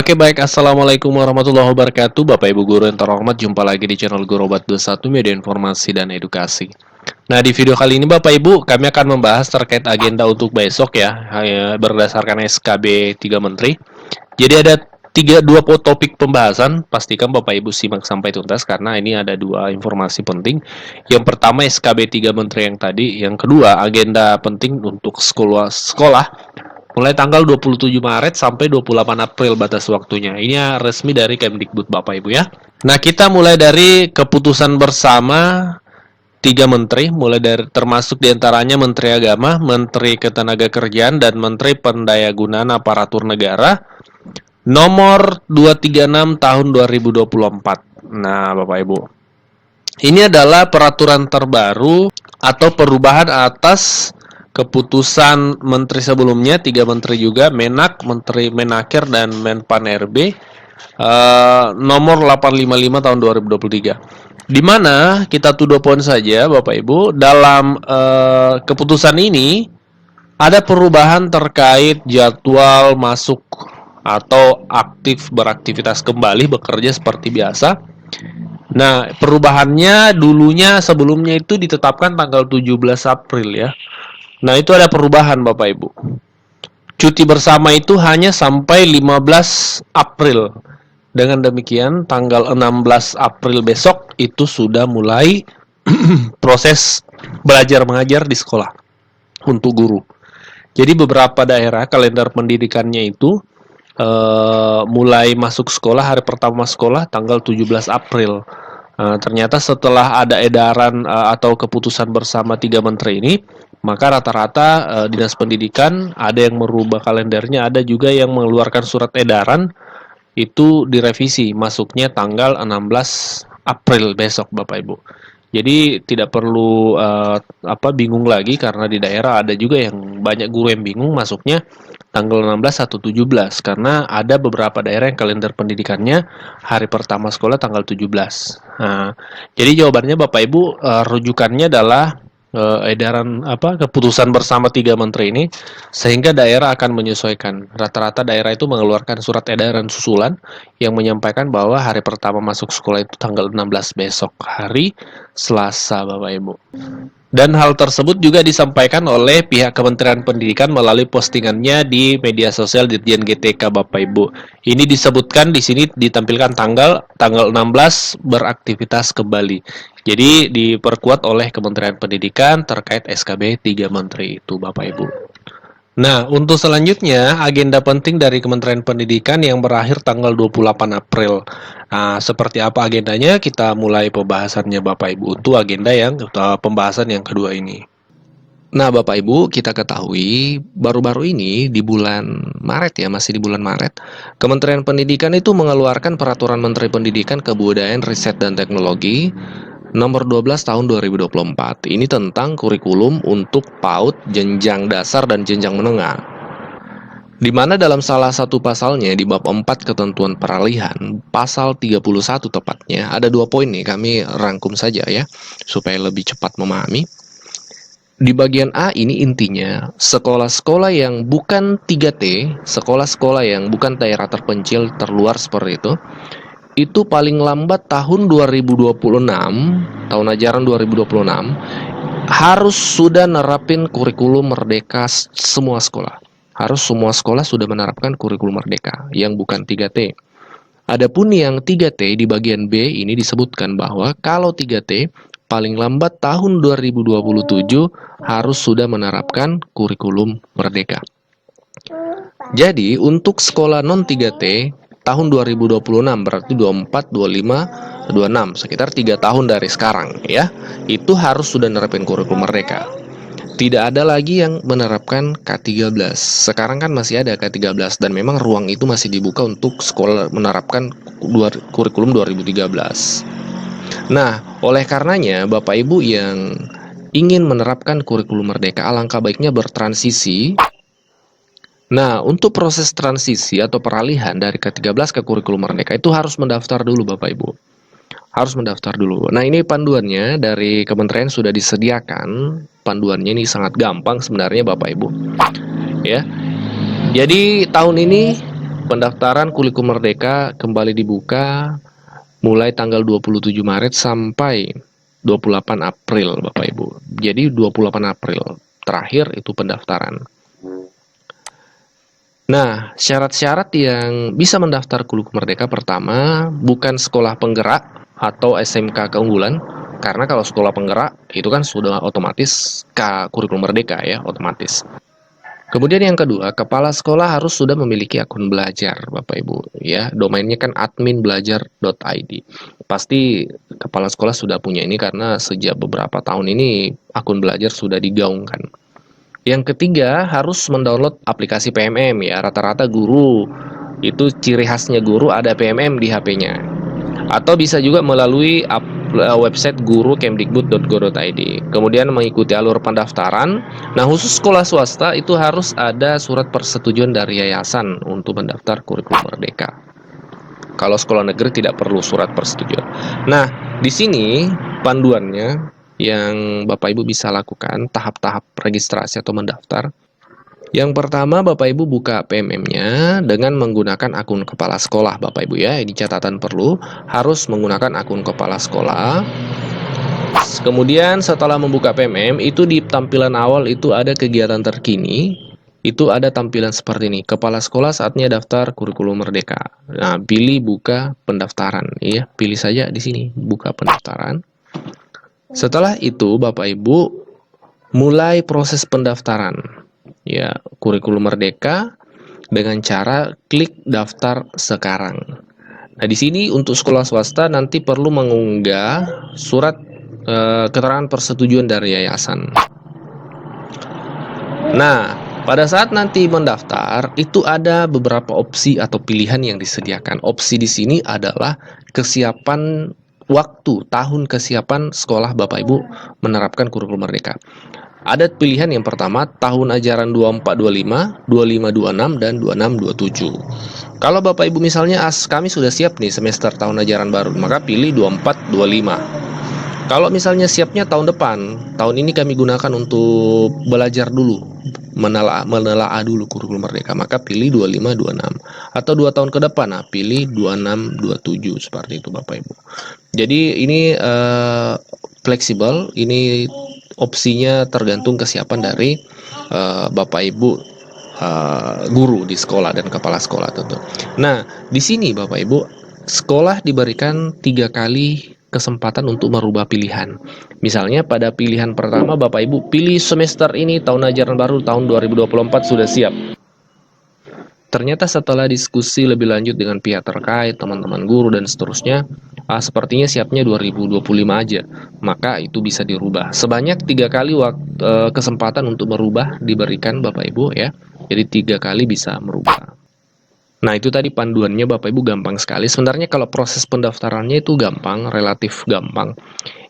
Oke baik, Assalamualaikum warahmatullahi wabarakatuh Bapak Ibu Guru yang terhormat, jumpa lagi di channel Guru Obat 21 Media Informasi dan Edukasi. Nah di video kali ini Bapak Ibu, kami akan membahas terkait agenda untuk besok ya, berdasarkan SKB 3 Menteri. Jadi ada dua topik pembahasan, pastikan Bapak Ibu simak sampai tuntas karena ini ada dua informasi penting. Yang pertama SKB 3 Menteri yang tadi, yang kedua agenda penting untuk sekolah mulai tanggal 27 Maret sampai 28 April batas waktunya. Ini resmi dari Kemdikbud Bapak Ibu ya. Nah, kita mulai dari keputusan bersama tiga menteri, mulai dari termasuk diantaranya Menteri Agama, Menteri Ketenagakerjaan, dan Menteri Pendayagunaan Aparatur Negara nomor 236 tahun 2024. Nah, Bapak Ibu, ini adalah peraturan terbaru atau perubahan atas keputusan menteri sebelumnya, tiga menteri juga, Menak, Menteri Menaker, dan Menpan RB nomor 855 tahun 2023. Di mana kita to the point saja Bapak Ibu, dalam keputusan ini ada perubahan terkait jadwal masuk atau aktif beraktivitas kembali bekerja seperti biasa. Nah, perubahannya dulunya sebelumnya itu ditetapkan tanggal 17 April ya. Nah, itu ada perubahan Bapak Ibu. Cuti bersama itu hanya sampai 15 April. Dengan demikian, tanggal 16 April besok itu sudah mulai proses belajar mengajar di sekolah untuk guru. Jadi beberapa daerah kalender pendidikannya itu mulai masuk sekolah hari pertama sekolah tanggal 17 April. Ternyata setelah ada edaran atau keputusan bersama tiga menteri ini, maka rata-rata dinas pendidikan ada yang merubah kalendernya, ada juga yang mengeluarkan surat edaran itu direvisi masuknya tanggal 16 April besok Bapak Ibu. Jadi tidak perlu bingung lagi karena di daerah ada juga yang banyak guru yang bingung masuknya tanggal 16 atau 17 karena ada beberapa daerah yang kalender pendidikannya hari pertama sekolah tanggal 17. Nah, jadi jawabannya Bapak Ibu rujukannya adalah edaran keputusan bersama tiga menteri ini sehingga daerah akan menyesuaikan. Rata-rata daerah itu mengeluarkan surat edaran susulan yang menyampaikan bahwa hari pertama masuk sekolah itu tanggal 16 besok hari Selasa Bapak Ibu. Dan hal tersebut juga disampaikan oleh pihak Kementerian Pendidikan melalui postingannya di media sosial Ditjen GTK Bapak Ibu. Ini disebutkan di sini ditampilkan tanggal 16 beraktivitas kembali. Jadi diperkuat oleh Kementerian Pendidikan terkait SKB 3 Menteri itu Bapak Ibu. Nah, untuk selanjutnya agenda penting dari Kementerian Pendidikan yang berakhir tanggal 28 April. Nah, seperti apa agendanya? Kita mulai pembahasannya Bapak Ibu untuk agenda yang pembahasan yang kedua ini. Nah, Bapak Ibu, kita ketahui baru-baru ini di bulan Maret ya, masih di bulan Maret, Kementerian Pendidikan itu mengeluarkan Peraturan Menteri Pendidikan, Kebudayaan, Riset, dan Teknologi nomor 12 tahun 2024. Ini tentang kurikulum untuk PAUD, jenjang dasar, dan jenjang menengah. Di mana dalam salah satu pasalnya di bab 4 ketentuan peralihan, pasal 31 tepatnya, ada 2 poin nih, kami rangkum saja ya, supaya lebih cepat memahami. Di bagian A ini intinya, sekolah-sekolah yang bukan 3T, sekolah-sekolah yang bukan daerah terpencil terluar seperti itu paling lambat tahun 2026, tahun ajaran 2026, harus sudah nerapin kurikulum merdeka semua sekolah. Harus semua sekolah sudah menerapkan kurikulum merdeka yang bukan 3T. Adapun yang 3T di bagian B ini disebutkan bahwa kalau 3T paling lambat tahun 2027 harus sudah menerapkan kurikulum merdeka. Jadi untuk sekolah non 3T tahun 2026 berarti 24, 25, 26 sekitar 3 tahun dari sekarang ya. Itu harus sudah menerapkan kurikulum merdeka. Tidak ada lagi yang menerapkan K13. Sekarang kan masih ada K13 dan memang ruang itu masih dibuka untuk sekolah menerapkan kurikulum 2013. Nah, oleh karenanya Bapak Ibu yang ingin menerapkan kurikulum merdeka alangkah baiknya bertransisi. Nah, untuk proses transisi atau peralihan dari K13 ke kurikulum merdeka itu harus mendaftar dulu Bapak Ibu. Harus mendaftar dulu. Nah, ini panduannya dari kementerian sudah disediakan. Panduannya ini sangat gampang sebenarnya Bapak Ibu. Ya. Jadi tahun ini pendaftaran kurikulum merdeka kembali dibuka mulai tanggal 27 Maret sampai 28 April, Bapak Ibu. Jadi 28 April terakhir itu pendaftaran. Nah, syarat-syarat yang bisa mendaftar kurikulum merdeka pertama, bukan sekolah penggerak atau SMK keunggulan, karena kalau sekolah penggerak itu kan sudah otomatis kurikulum merdeka ya, otomatis. Kemudian yang kedua, kepala sekolah harus sudah memiliki akun belajar, Bapak Ibu, ya. Domainnya kan adminbelajar.id. Pasti kepala sekolah sudah punya ini karena sejak beberapa tahun ini akun belajar sudah digaungkan. Yang ketiga, harus mendownload aplikasi PMM ya. Rata-rata guru itu ciri khasnya guru ada PMM di HP-nya. Atau bisa juga melalui website guru.kemdikbud.go.id. Kemudian mengikuti alur pendaftaran. Nah, khusus sekolah swasta itu harus ada surat persetujuan dari yayasan untuk mendaftar kurikulum merdeka. Kalau sekolah negeri tidak perlu surat persetujuan. Nah, di sini panduannya yang Bapak Ibu bisa lakukan tahap-tahap registrasi atau mendaftar. Yang pertama, Bapak Ibu buka PMM-nya dengan menggunakan akun kepala sekolah, Bapak Ibu ya. Ini catatan perlu, harus menggunakan akun kepala sekolah. Kemudian setelah membuka PMM, itu di tampilan awal itu ada kegiatan terkini. Itu ada tampilan seperti ini, kepala sekolah saatnya daftar kurikulum merdeka. Nah, pilih buka pendaftaran ya, pilih saja di sini buka pendaftaran. Setelah itu Bapak Ibu mulai proses pendaftaran ya kurikulum merdeka dengan cara klik daftar sekarang. Nah, di sini untuk sekolah swasta nanti perlu mengunggah surat keterangan persetujuan dari yayasan. Nah, pada saat nanti mendaftar itu ada beberapa opsi atau pilihan yang disediakan. Opsi di sini adalah kesiapan waktu, tahun kesiapan sekolah Bapak Ibu menerapkan kurikulum merdeka. Ada pilihan yang pertama, tahun ajaran 24-25, 25-26, dan 26-27. Kalau Bapak Ibu misalnya kami sudah siap nih semester tahun ajaran baru, maka pilih 24-25. Kalau misalnya siapnya tahun depan, tahun ini kami gunakan untuk belajar dulu, menelaah dulu kurikulum merdeka, maka pilih 25-26. Atau 2 tahun ke depan, nah, pilih 26-27, seperti itu Bapak Ibu. Jadi ini fleksibel, ini opsinya tergantung kesiapan dari Bapak Ibu guru di sekolah dan kepala sekolah tentu. Nah, di sini Bapak Ibu, sekolah diberikan 3 kali kesempatan untuk merubah pilihan. Misalnya pada pilihan pertama Bapak Ibu pilih semester ini tahun ajaran baru tahun 2024 sudah siap. Ternyata setelah diskusi lebih lanjut dengan pihak terkait, teman-teman guru dan seterusnya, sepertinya siapnya 2025 aja. Maka itu bisa dirubah. Sebanyak 3 kali kesempatan untuk merubah diberikan Bapak Ibu ya. Jadi 3 kali bisa merubah. Nah, itu tadi panduannya Bapak Ibu gampang sekali. Sebenarnya kalau proses pendaftarannya itu gampang, relatif gampang.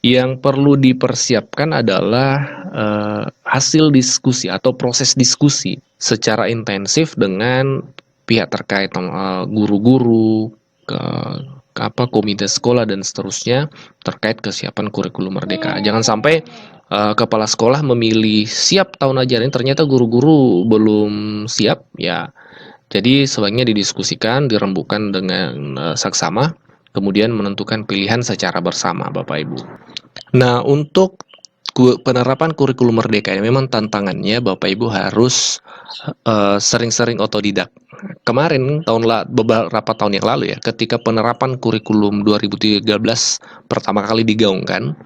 Yang perlu dipersiapkan adalah hasil diskusi atau proses diskusi secara intensif dengan pihak terkait, guru-guru, komite sekolah dan seterusnya terkait kesiapan kurikulum merdeka. Jangan sampai kepala sekolah memilih siap tahun ajaran ternyata guru-guru belum siap ya. Jadi sebaiknya didiskusikan, dirembukan dengan saksama, kemudian menentukan pilihan secara bersama Bapak Ibu. Nah, untuk penerapan kurikulum merdeka ini memang tantangannya Bapak Ibu harus sering-sering otodidak. Kemarin beberapa tahun yang lalu ya, ketika penerapan kurikulum 2013 pertama kali digaungkan,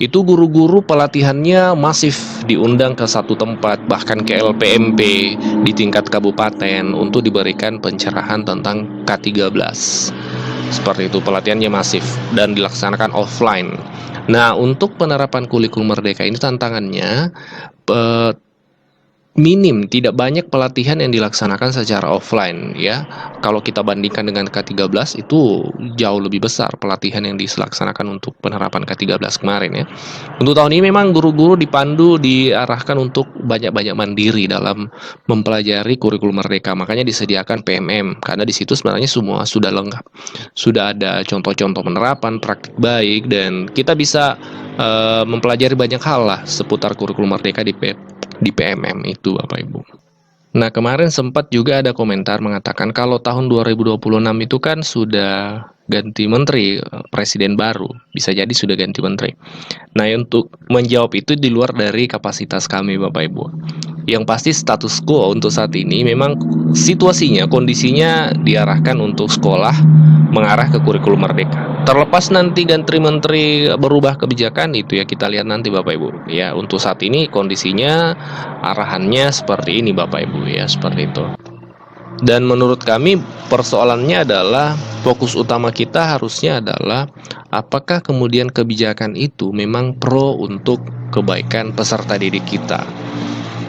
itu guru-guru pelatihannya masif diundang ke satu tempat, bahkan ke LPMP di tingkat kabupaten untuk diberikan pencerahan tentang K13. Seperti itu, pelatihannya masif dan dilaksanakan offline. Nah, untuk penerapan kurikulum merdeka ini tantangannya minim, tidak banyak pelatihan yang dilaksanakan secara offline ya. Kalau kita bandingkan dengan K13 itu jauh lebih besar pelatihan yang dilaksanakan untuk penerapan K13 kemarin ya. Untuk tahun ini memang guru-guru diarahkan untuk banyak-banyak mandiri dalam mempelajari kurikulum merdeka. Makanya disediakan PMM karena di situ sebenarnya semua sudah lengkap. Sudah ada contoh-contoh penerapan, praktik baik, dan kita bisa mempelajari banyak hal lah seputar kurikulum merdeka di PMM itu Bapak Ibu. Nah, kemarin sempat juga ada komentar mengatakan kalau tahun 2026 itu kan sudah ganti menteri, presiden baru, bisa jadi sudah ganti menteri. Nah, untuk menjawab itu di luar dari kapasitas kami, Bapak Ibu. Yang pasti status quo untuk saat ini memang situasinya, kondisinya diarahkan untuk sekolah mengarah ke kurikulum merdeka. Terlepas nanti ganti menteri berubah kebijakan itu ya kita lihat nanti Bapak Ibu. Ya, untuk saat ini kondisinya arahannya seperti ini Bapak Ibu ya, seperti itu. Dan menurut kami persoalannya adalah fokus utama kita harusnya adalah apakah kemudian kebijakan itu memang pro untuk kebaikan peserta didik kita.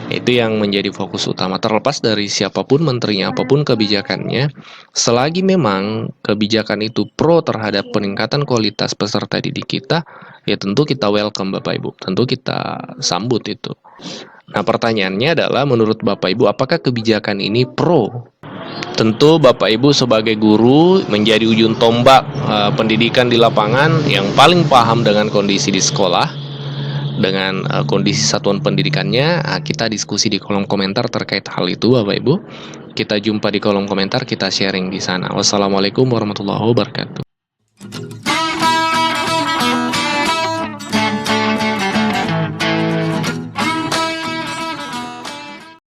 Itu yang menjadi fokus utama terlepas dari siapapun menterinya, apapun kebijakannya. Selagi memang kebijakan itu pro terhadap peningkatan kualitas peserta didik kita, ya tentu kita welcome Bapak Ibu, tentu kita sambut itu. Nah, pertanyaannya adalah menurut Bapak Ibu apakah kebijakan ini pro? Tentu Bapak Ibu sebagai guru menjadi ujung tombak pendidikan di lapangan yang paling paham dengan kondisi di sekolah, dengan kondisi satuan pendidikannya. Kita diskusi di kolom komentar terkait hal itu Bapak Ibu. Kita jumpa di kolom komentar, kita sharing di sana. Wassalamualaikum warahmatullahi wabarakatuh.